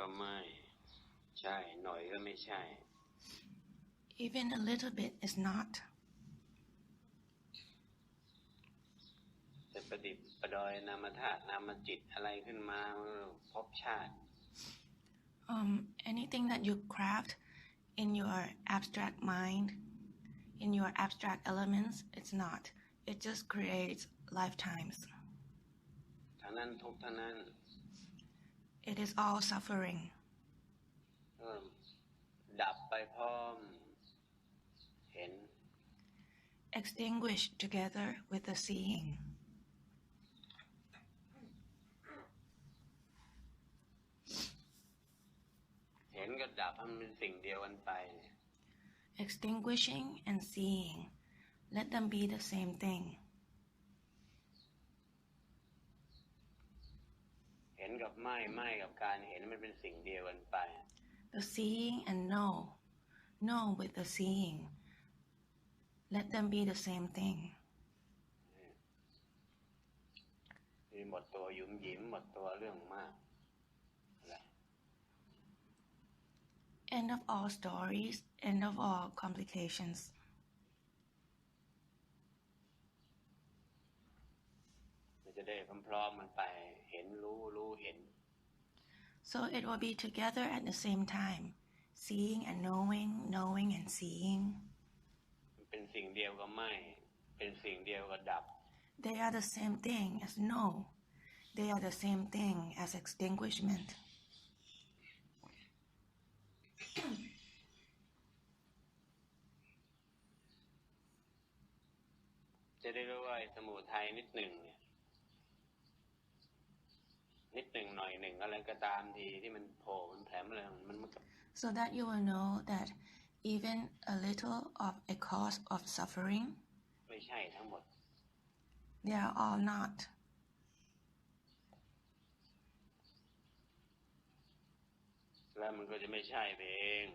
ก็ไม่ใช่หน่อยก็ไม่ใช่ Even a little bit is not. จะประดิษฐ์ประดอยนามธาตุนามจิตอะไรขึ้นมาภพชาติ Anything that you craft in your abstract mind, in your abstract elements, it's not. It just creates lifetimes. ทั้งนั้นทุกข์ทั้งนั้น It is all suffering. ดับไปพร้อมเห็น Extinguished together with the seeing. เห็นกับดับมันเป็นสิ่งเดียวกันไป Extinguishing and seeing, let them be the same thing. เห็นกับไม่กับการเห็นมันเป็นสิ่งเดียวกันไป The seeing and know with the seeing, let them be the same thing. หมดตัวหยุมหยิมหมดตัวเรื่องมาก End of all stories, end of all complications. มันจะได้พร้อมๆมันไปเห็นรู้เห็น So it will be together at the same time, seeing and knowing and seeing. มันเป็นสิ่งเดียวกับไม่เป็นสิ่งเดียวกับดับ They are the same thing as know. They are the same thing as extinguishment. จะได้รู้ว่าสมุทัยนิดหนึ่งเนี่ยนิดหนึ่งหน่อยหนึ่งอะไรก็ตามทีที่มันโผล่มันแผลมอะไรมัน So that you will know that even a little of a cause of suffering, ไม่ใช่ทั้งหมด they are all not. แล้วมันก็จะไม่ใช่ไปเอง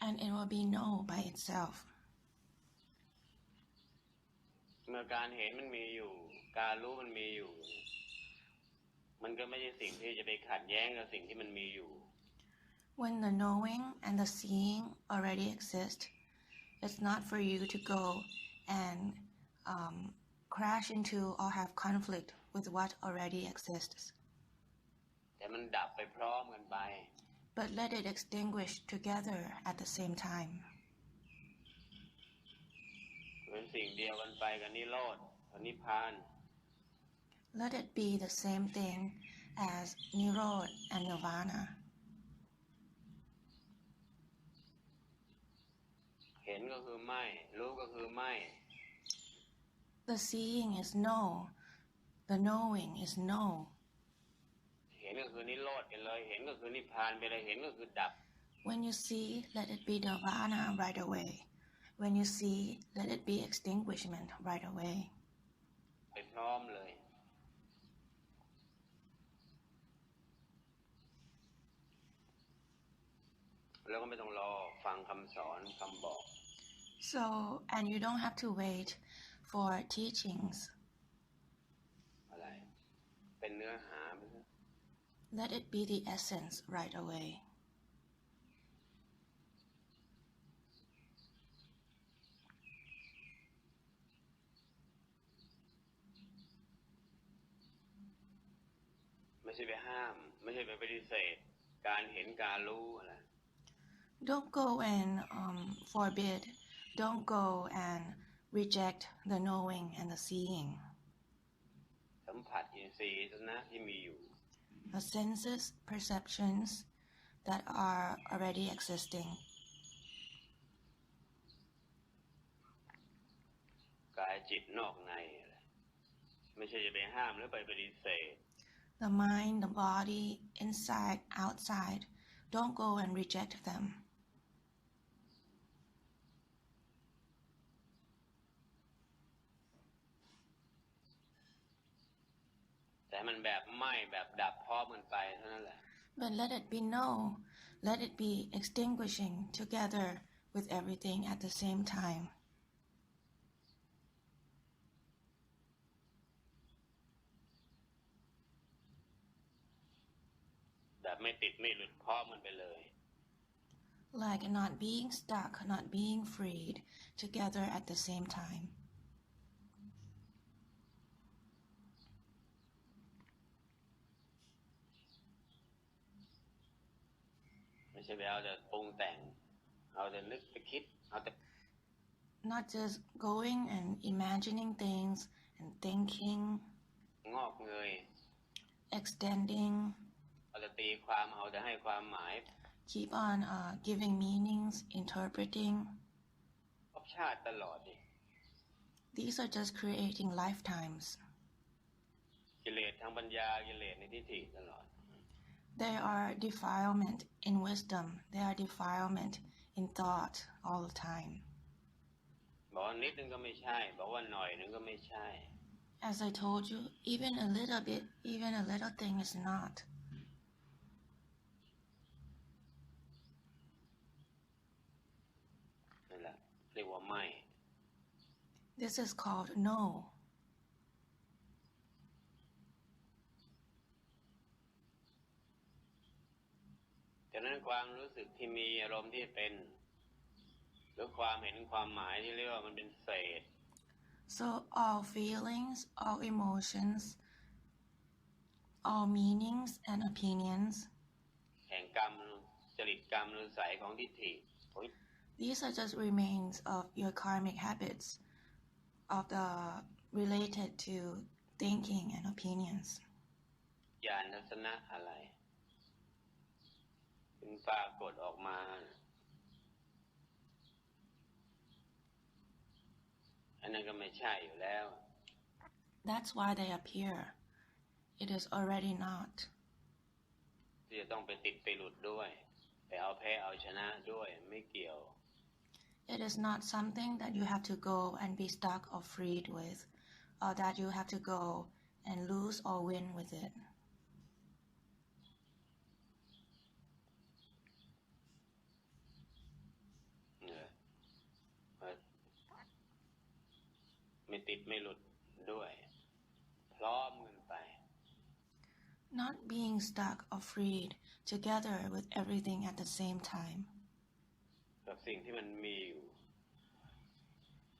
And it will be no by itself. เมื่อการเห็นมันมีอยู่การรู้มันมีอยู่มันก็ไม่ใช่สิ่งที่จะไปขัดแย้งกับสิ่งที่มันมีอยู่ When the knowing and the seeing already exist, it's not for you to go and crash into or have conflict with what already exists. แต่มันดับไปพร้อมกันไป But let it extinguish together at the same time. เป็นสิ่งเดียวกันไปกับนิโรธกับนิพพาน Let it be the same thing as Nirod and Nirvana. เห็นก็คือไม่รู้ก็คือไม่ The seeing is no. The knowing is no. เห็นก็คือนิโรธไปเลยเห็นก็คือนิพพานไปเลยเห็นก็คือดับ When you see, let it be Nirvana right away. When you see, let it be extinguishment right away. ไปพร้อมเลยแล้วก็ไม่ต้องรอฟังคำสอนคำบอก So, and you don't have to wait for teachings. อะไรเป็นเนื้อหา Let it be the essence right away. ไม่ใช่ไปห้ามไม่ใช่ไปปฏิเสธการเห็นการรู้อะไร Don't go and forbid. Don't go and reject the knowing and the seeing. สัมผัสอินทรีย์นะที่มีอยู่ The senses, perceptions that are already existing. กายจิตนอกในอะไรไม่ใช่จะไปห้ามหรือไปปฏิเสธ The mind, the body, inside, outside. Don't go and reject them. แต่มันแบบไหม้แบบดับพร้อมกันไปเท่านั้นแหละ But let it be no. Let it be extinguishing together with everything at the same time. แ ไม่ติดไม่หลุดพร้อมมันไปเลย like not being stuck, not being freed, together at the same time. ไม่ใช่ไปเอาแต่ปรุงแต่งเอาแต่นึกไปคิดเอาแต่ Not just going and imagining things and thinking, งอกเงย extending, เอาแต่ตีความเอาแต่ให้ความหมาย keep on giving meanings, interpreting. ภพชาติตลอดดิ These are just creating lifetimes. กิเลสทางปัญญากิเลสในทิฏฐิตลอด They are defilement in wisdom. They are defilement in thought all the time. บอกว่านิดนึงก็ไม่ใช่บอกว่าหน่อยนึงก็ไม่ใช่ As I told you, even a little bit, even a little thing is not. นั่นแหละเรียกว่าไม่ This is called no. ฉะนั้นความรู้สึกที่มีอารมณ์ที่เป็นหรือความเห็นความหมายที่เรียกว่ามันเป็นเศษ So all feelings, all emotions, all meanings and opinions, แห่งกรรมจริตกรรมหรือสายของทิฏฐิ these are just remains of your karmic habits of the related to thinking and opinions. ญาณทัศนะอะไรถึงปรากฏออกมาอันนั้นก็ไม่ใช่อยู่แล้ว That's why they appear. It is already not. ที่จะต้องไปติดไปหลุดด้วยไปเอาแพ้เอาชนะด้วยไม่เกี่ยว It is not something that you have to go and be stuck or freed with, or that you have to go and lose or win with it. ไม่ติดไม่หลุดด้วยพร้อมกันไป Not being stuck or freed, together with everything at the same time. กับสิ่งที่มันมีอยู่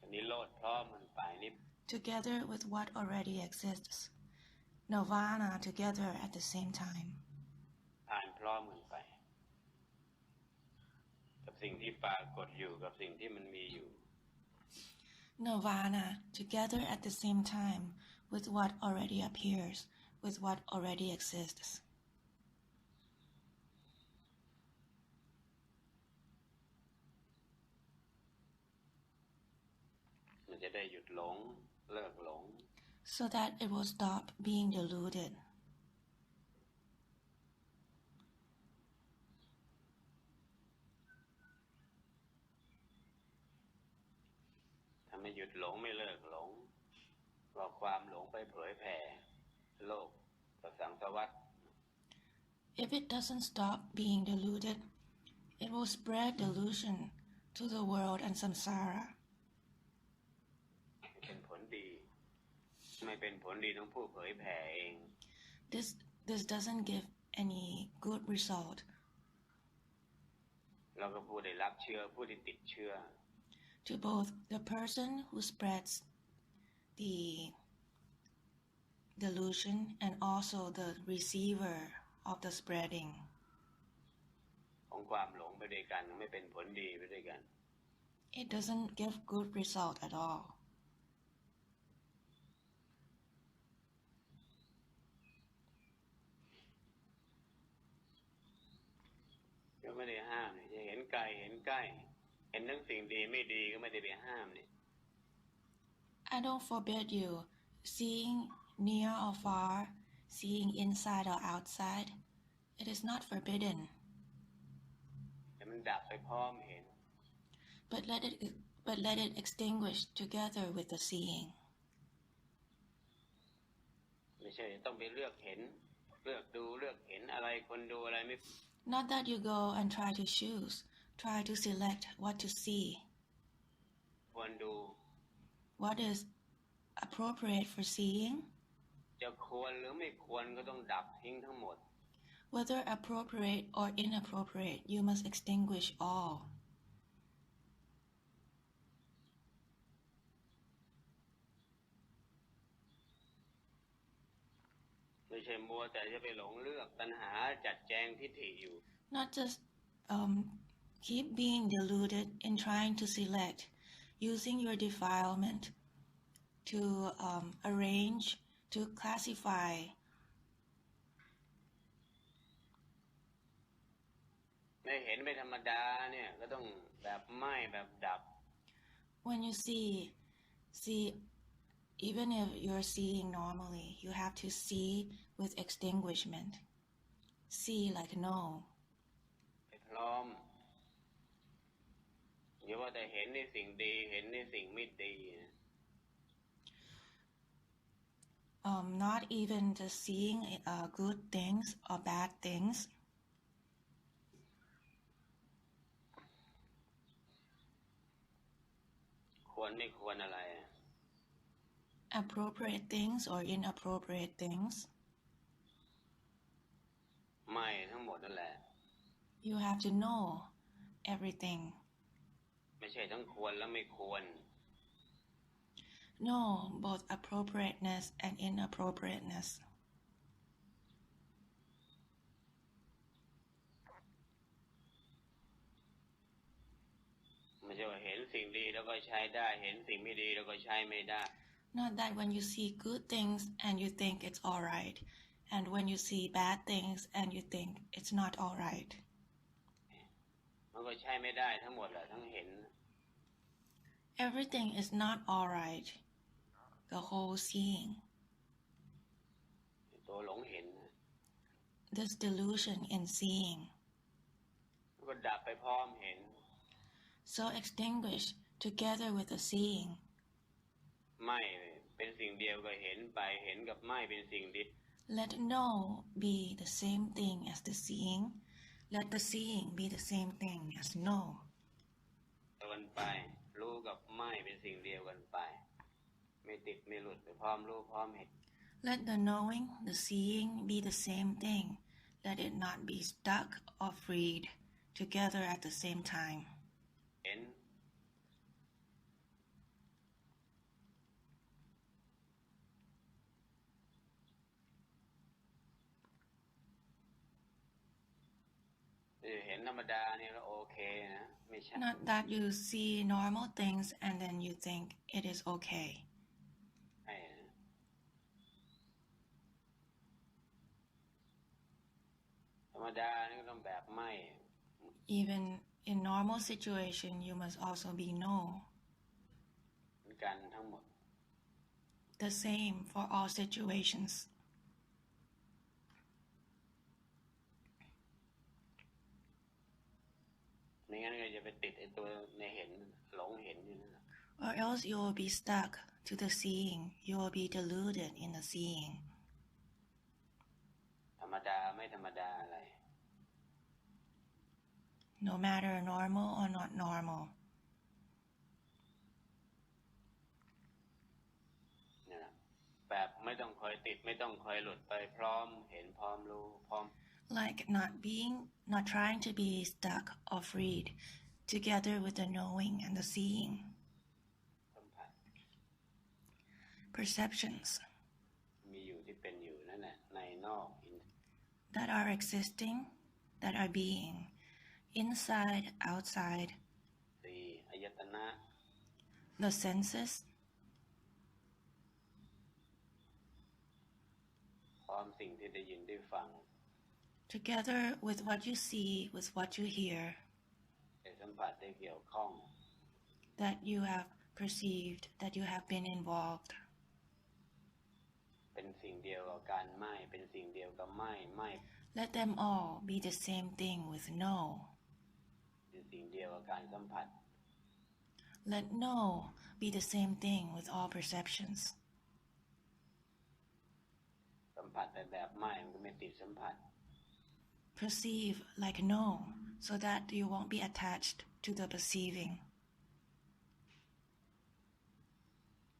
อันนี้โลดพร้อมกันไปนี่ Together with what already exists. Nirvana together at the same time. ผ่านพร้อมกันไปกับสิ่งที่ปรากฏอยู่กับสิ่งที่มันมีอยู่ Nirvana together at the same time with what already appears, with what already exists. มันจะได้หยุดหลงเลิกหลง So that it will stop being deluded. ถ้าไม่หยุดหลงไม่เลิกหลงก็ความหลงไปเผยแผ่โลกกับสังสารวัฏ If it doesn't stop being deluded, it will spread delusion to the world and samsara. เป็นผลดีไม่เป็นผลดีต้องผู้เผยแผ่เอง This doesn't give any good result. เราก็ผู้ได้รับเชื้อผู้ที่ติดเชื้อ To both the person who spreads the delusion and also the receiver of the spreading. ของความหลงไปด้วยกันไม่เป็นผลดีไปด้วยกัน It doesn't give good result at all. ก็ไม่ได้ห้ามจะเห็นไกลเห็นใกล้เห็นทั้งสิ่งดีไม่ดีก็ไม่ได้ไปห้ามนี่ I don't forbid you seeing near or far, seeing inside or outside. It is not forbidden. แต่มันดับไปพร้อมเห็น But let it extinguish together with the seeing. ไม่ใช่ต้องไปเลือกเห็นเลือกดูเลือกเห็นอะไรคนดูอะไรไม่ Not that you go and try to choose, try to select what to see, ควรดู what is appropriate for seeing, จะควรหรือไม่ควรก็ต้องดับทิ้งทั้งหมด Whether appropriate or inappropriate, you must extinguish all. ไม่ใช่มัวแต่จะไปหลงเลือกตัณหาจัดแจงทิฏฐิอยู่ Not just keep being deluded in trying to select, using your defilement to arrange, to classify. ไม่เห็นไม่ธรรมดาเนี่ยก็ต้องแบบไม่แบบดับ When you see, even if you're seeing normally, you have to see with extinguishment. See like no. ไปพร้อมอย่าว่าแต่เห็นในสิ่งดีเห็นในสิ่งไม่ดี Not even just seeing good things or bad things. ควรไม่ควรอะไร Appropriate things or inappropriate things. ไม่ทั้งหมดนั่นแหละ You have to know everything. ไม่ใช่ทั้งควรและไม่ควร Know both appropriateness and inappropriateness. ไม่ใช่ว่าเห็นสิ่งดีแล้วก็ใช้ได้เห็นสิ่งไม่ดีแล้วก็ใช้ไม่ได้ Not that when you see good things and you think it's all right, and when you see bad things and you think it's not all right. มันก็ใช้ไม่ได้ทั้งหมดแหละทั้งเห็น Everything is not all right. The whole seeing. ตัวหลงเห็น This delusion in seeing. มันก็ดับไปพร้อมเห็น So extinguished together with the seeing. ไม่เป็นสิ่งเดียวก็เห็นไปเห็นกับไม่เป็นสิ่งเดียว Let no be the same thing as the seeing. Let the seeing be the same thing as no. กันไปรู้กับไม่เป็นสิ่งเดียวกันไปไม่ติดไม่หลุดไปพร้อมรู้พร้อมเห็น Let the knowing, the seeing be the same thing. Let it not be stuck or freed together at the same time. เห็นเห็นธรรมดาเนี่ยก็โอเคนะไม่ใช่ Not that you see normal things and then you think it is okay. ใช่นะธรรมดานี่ก็ต้องแบบไม่ Even in normal situation, you must also be no. เหมือนกันทั้งหมด The same for all situations. ไม่งั้นก็จะไปติดไอ้ตัวในเห็นหลงเห็นอยู่นั่นแหละ Or else you will be stuck to the seeing. You will be deluded in the seeing. ธรรมดาไม่ธรรมดาอะไร No matter normal or not normal. นี่แหละแบบไม่ต้องคอยติดไม่ต้องคอยหลุดไปพร้อมเห็นพร้อมรู้พร้อม Like not trying to be stuck or freed, together with the knowing and the seeing. สัมผัส Perceptions มีอยู่ที่เป็นอยู่นั่นแหละในนอก that are existing, that are being, inside, outside, สี่อายตนะ the senses, พร้อมสิ่งที่ได้ยินได้ฟัง together with what you see, with what you hear, ได้สัมผัสได้เกี่ยวข้อง that you have perceived, that you have been involved. เป็นสิ่งเดียวกับการไม่เป็นสิ่งเดียวกับไม่ Let them all be the same thing with no. เป็นสิ่งเดียวกับการสัมผัส Let no be the same thing with all perceptions. สัมผัสแต่แบบไม่มันก็ไม่ติดสัมผัส Perceive like no, so that you won't be attached to the perceiving.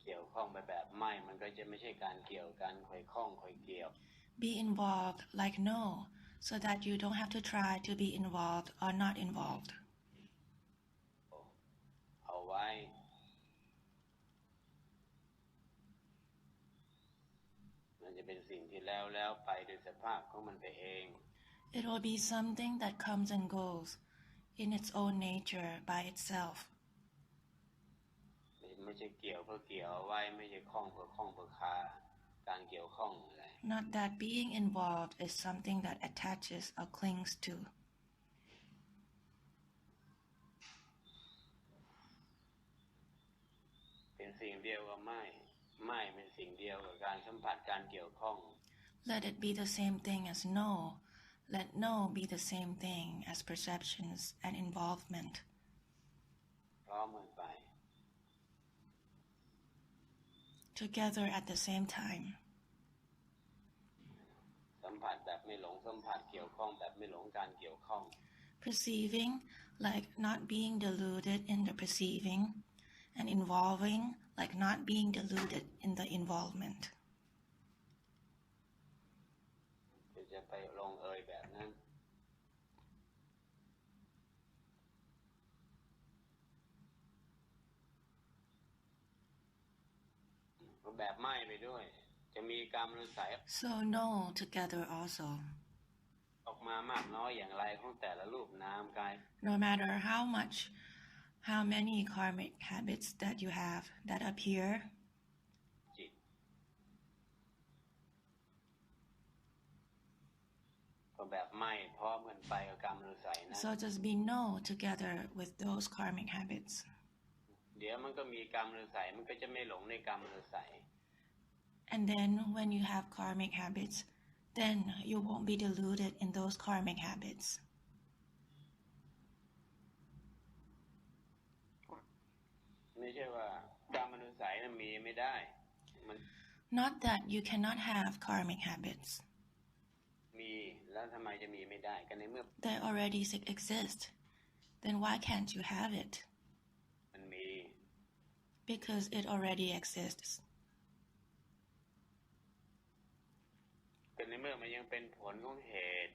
เกี่ยวข้องไปแบบไม่มันก็จะไม่ใช่การเกี่ยวกันคอยข้องคอยเกี่ยว Be involved like no, so that you don't have to try to be involved or not involved. เอาไว้มันจะเป็นสิ่งที่แล้วไปโดยสภาพของมันไปเอง It will be something that comes and goes in its own nature by itself. ไม่ใช่เกี่ยวเพื่อเกี่ยวเอาไว้ไม่ใช่คล้องเพื่อคาการเกี่ยวข้องอะไร Not that being involved is something that attaches or clings to. เป็นสิ่งเดียวกับไม่เป็นสิ่งเดียวกับการสัมผัสการเกี่ยวข้อง Let it be the same thing as no. Let no be the same thing as perceptions and involvement. พร้อมกันไป Together at the same time. สัมผัสแบบไม่หลงสัมผัสเกี่ยวข้องแบบไม่หลงการเกี่ยวข้อง Perceiving like not being deluded in the perceiving, and involving like not being deluded in the involvement. จะไปลงเอยแบบนั้นแบบไม่ไปด้วยจะมีกรรมรู้สัย So no together also. ออกมามากน้อยอย่างไรของแต่ละรูปนามกาย No matter how many karmic habits that you have that appear, จิตก็แบบไม่พร้อมกันไปกับกรรมรู้สัยนะ so just be no together with those karmic habits. เดี๋ยวมันก็มีกรรมรู้สัยมันก็จะไม่หลงในกรรมรู้สัย And then when you have karmic habits, then you won't be deluded in those karmic habits. ไม่ใช่ว่ากรรมรู้สัยนั้นมีไม่ได้มัน Not that you cannot have karmic habits. มีแล้วทำไมจะมีไม่ได้กันในเมื่อ They already exist. Then why can't you have it? มันมี Because it already exists. กันในเมื่อมันยังเป็นผลของเหตุ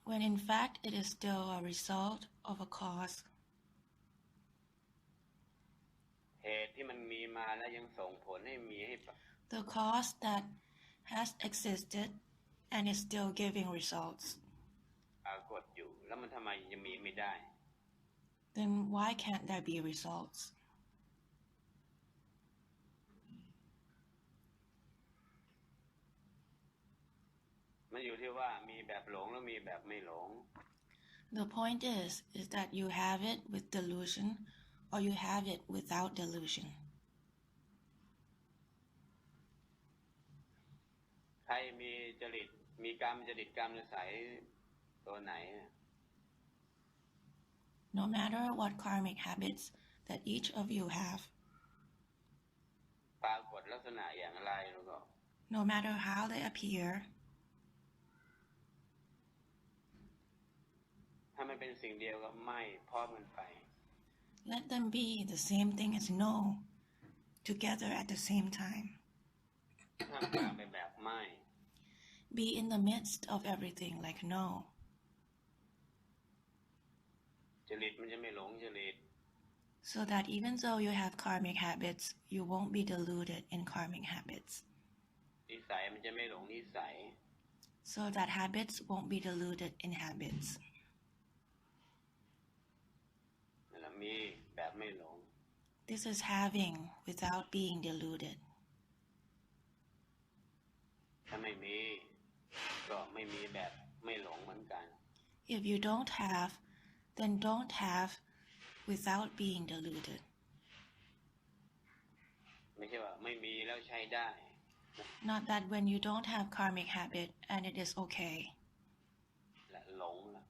When in fact it is still a result of a cause. เหตุที่มันมีมาแล้วยังส่งผลให้มีให้ The cause that has existed and is still giving results. ปรากฏอยู่แล้วมันทำไมจะมีไม่ได้ Then why can't there be results? มันอยู่ที่ว่ามีแบบหลงแล้วมีแบบไม่หลง The point is that you have it with delusion or you have it without delusion. ใครมีจริตมีกรรมจริตกรรมนิสัยตัวไหน No matter what karmic habits that each of you have, ปรากฏลักษณะอย่างไรแล้วก็ no matter how they appear, ถ้ามันเป็นสิ่งเดียวกับไม่พร้อมกันไป let them be the same thing as no, together at the same time. ทำกลางเป็นแบบไม่ Be in the midst of everything like no. จริตมันจะไม่หลงจริต So that even though you have karmic habits, you won't be deluded in karmic habits. นิสัยมันจะไม่หลงนิสัย So that habits won't be deluded in habits. นั่นแหละมีแบบไม่หลง This is having without being deluded. ถ้าไม่มีก็ไม่มีแบบไม่หลงเหมือนกัน If you don't have, then don't have without being deluded. ไม่ใช่ว่าไม่มีแล้วใช้ได้ Not that when you don't have karmic habit and it is okay. และหลงละ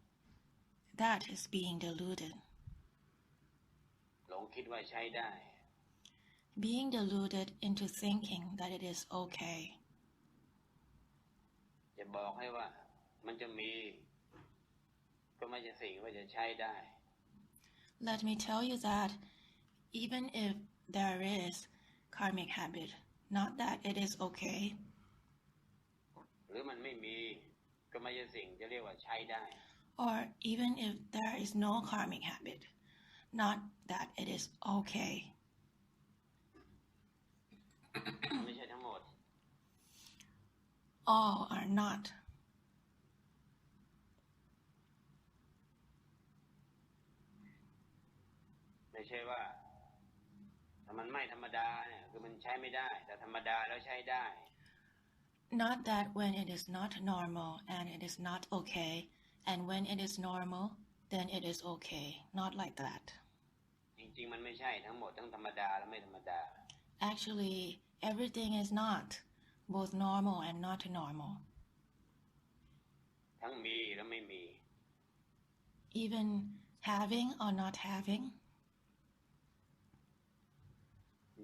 That is being deluded. หลงคิดว่าใช้ได้ Being deluded into thinking that it is okay. จะบอกให้ว่ามันจะมีก็ไม่จะสิ่งว่าจะใช้ได้ Let me tell you that even if there is karmic habit, not that it is okay, หรือมันไม่มี ก็ไม่ใช่สิ่งจะเรียกว่าใช้ได้ Or even if there is no karmic habit, not that it is okay. ไม่ใช่ทั้งหมด All are not. ไม่ใช่ว่าถ้ามันไม่ธรรมดาเนี่ยคือมันใช้ไม่ได้แต่ธรรมดาแล้วใช้ได้ Not that when it is not normal and it is not okay, and when it is normal, then it is okay. Not like that. จริงๆมันไม่ใช่ทั้งหมดทั้งธรรมดาและไม่ธรรมดา Actually, everything is not, both normal and not normal. ทั้งมีและไม่มี Even having or not having.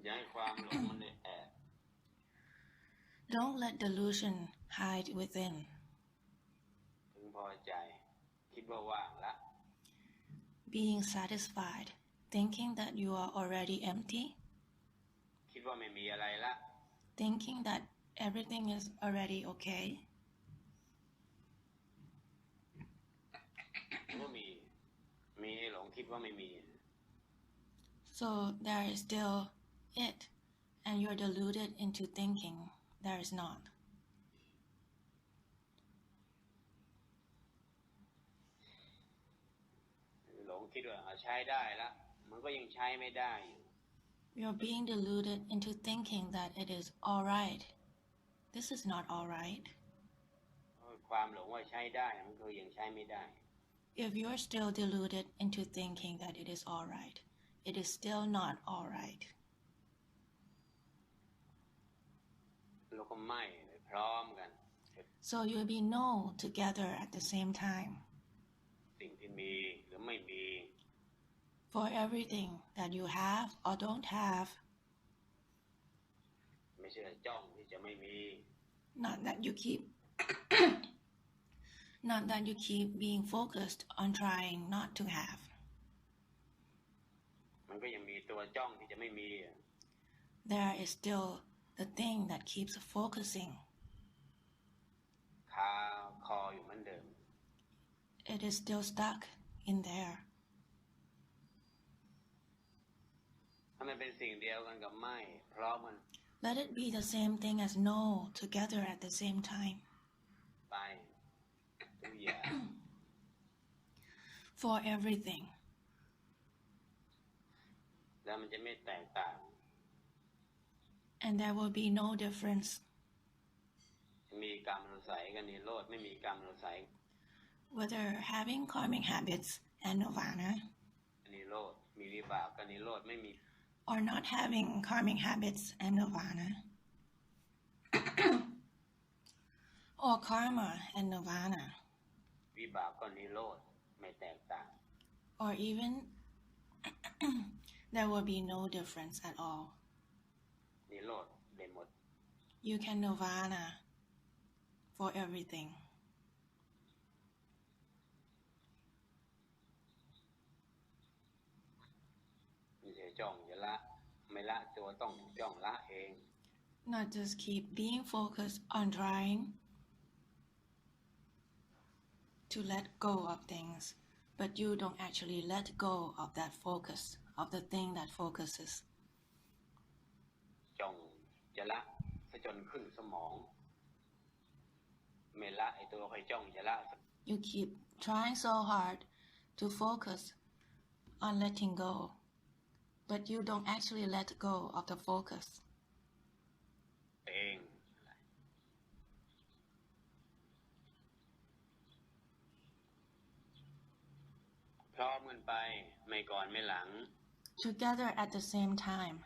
อย่าให้ความหลงมันแอบ Don't let delusion hide within. พึงพอใจคิดว่าว่างละ Being satisfied, thinking that you are already empty, คิดว่าไม่มีอะไรละ thinking that everything is already okay. ก็มีหลงคิดว่าไม่มี So there is still it, and you're deluded into thinking there is not. หลงคิดว่าใช้ได้ละมันก็ยังใช้ไม่ได้อยู่ You're being deluded into thinking that it is all right. This is not all right. ความหลงว่าใช้ได้มันก็ยังใช้ไม่ได้ If you're still deluded into thinking that it is all right, it is still not all right. เราก็ไม่พร้อมกัน So you'll be no together at the same time. สิ่งที่มีหรือไม่มี For everything that you have or don't have, ไม่ใช่จ้องที่จะไม่มี not that you keep not that you keep being focused on trying not to have. มันก็ยังมีตัวจ้องที่จะไม่มี There is still the thing that keeps focusing. คาคออยู่เหมือนเดิม It is still stuck in there. ถ้ามันเป็นสิ่งเดียวกันกับไม่พร้อมกัน Let it be the same thing as no together at the same time. ไปทุกอย่าง For everything. แล้วมันจะไม่แตกต่าง And there will be no difference. มีกรรมอนุสัยกับนิโรธไม่มีกรรมอนุสัย Whether having karmic habits and nirvana, นิโรธมีวิบากกับนิโรธไม่มี or not having karmic habits and nirvana, or karma and nirvana, วิบากกับนิโรธไม่แตกต่าง or even there will be no difference at all. นิโรธได้หมด You can nirvana for everything. ไม่ใช่จ้องจะละไม่ละตัวต้องจ้องละเอง Not just keep being focused on trying to let go of things, but you don't actually let go of that focus, of the thing that focuses. จ้องจะละซะจนขึ้นสมองไม่ละไอ้ตัวคอยจ้องจะละ You keep trying so hard to focus on letting go, but you don't actually let go of the focus. เองพร้อมกันไปไม่ก่อนไม่หลัง Together at the same time,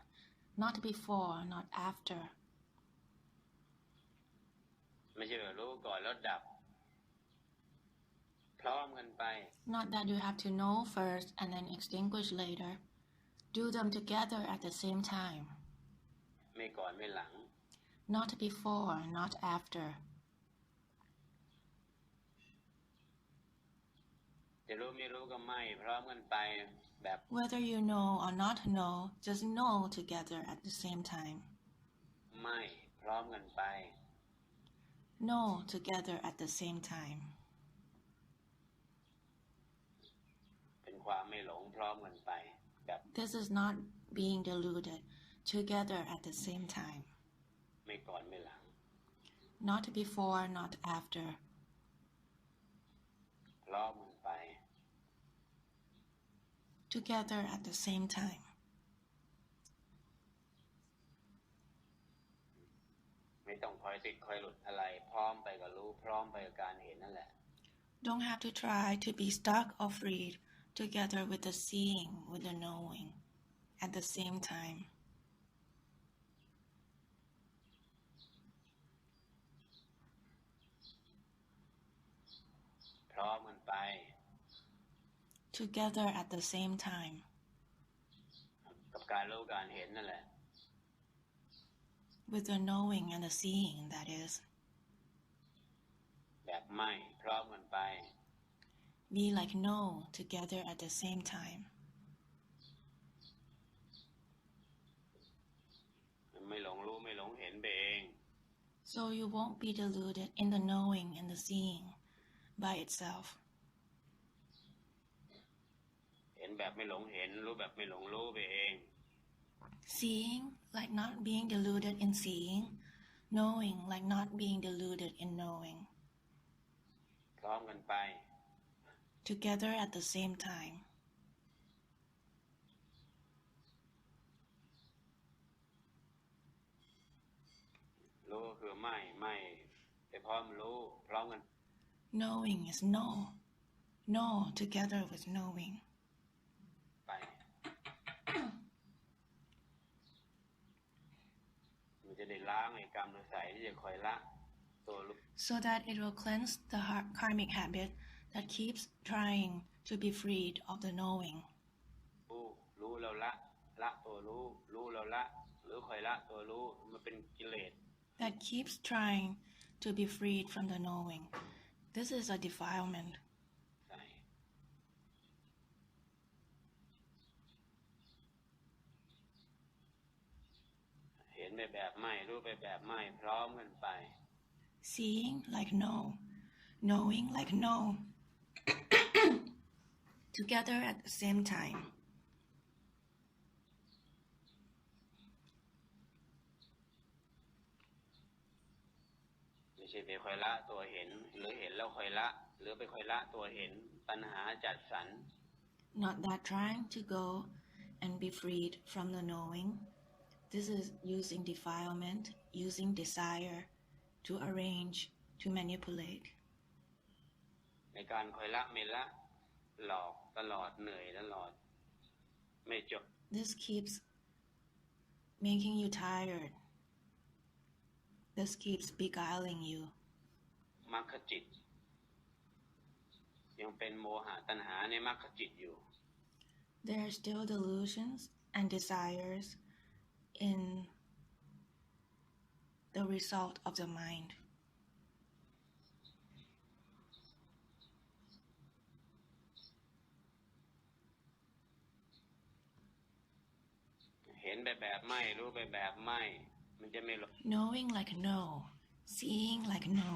not before, not after. ไม่ใช่ว่ารู้ก่อนแล้วดับพร้อมกันไป Not that you have to know first and then extinguish later. Do them together at the same time. ไม่ก่อนไม่หลัง Not before, not after. จะรู้ไม่รู้ก็ไม่พร้อมกันไปแบบ Whether you know or not know, just know together at the same time. ไม่พร้อมกันไป no together at the same time. เป็นความไม่หลงพร้อมกันไปแบบ This is not being deluded together at the same time. ไม่ก่อนไม่หลัง Not before, not after. พร้อมกันไป Together at the same time. ไม่ต้องคอยติดคอยหลุดอะไรพร้อมไปกับรู้พร้อมไปกับการเห็นนั่นแหละ Don't have to try to be stuck or freed together with the seeing, with the knowing, at the same time. พร้อมกันไป Together at the same time. กับการรู้การเห็นนั่นแหละ With the knowing and the seeing, that is. แบบไม่พร้อมกันไป Be like no together at the same time. ไม่หลงรู้ไม่หลงเห็นไปเอง So you won't be deluded in the knowing and the seeing by itself. เห็นแบบไม่หลงเห็นรู้แบบไม่หลงรู้ไปเอง Seeing like not being deluded in seeing, knowing like not being deluded in knowing. พร้อมกันไป Together at the same time. รู้ก็คือไม่ไปพร้อมรู้พร้อมกัน Knowing is no. No together with knowing. ไป มันจะได้ล้างไอ้กรรมใสที่จะคอยละตัวรู้ So that it will cleanse the karmic habit that keeps trying to be freed of the knowing. รู้แล้วละตัวรู้แล้วละหรือคอยละตัวรู้มันเป็นกิเลส That keeps trying to be freed from the knowing. This is a defilement. ใช่เห็นไปแบบไม่รู้ไปแบบไม่พร้อมกันไป Seeing like no. Knowing like no. Together at the same time. ไม่ใช่ไปคอยละตัวเห็นหรือเห็นแล้วคอยละหรือไปคอยละตัวเห็นปัญหาจัดสรร Not that trying to go and be freed from the knowing. This is using defilement, using desire to arrange, to manipulate. ในการคอยละไม่ละหลอกตลอดเหนื่อยตลอดไม่จบ This keeps making you tired. This keeps beguiling you. มรรคจิตยังเป็นโมหะตัณหาในมรรคจิตอยู่ There are still delusions and desires in the result of the mind. เห็นไปแบบไม่รู้ไปแบบไม่มันจะไม่หลง Knowing like no, seeing like no.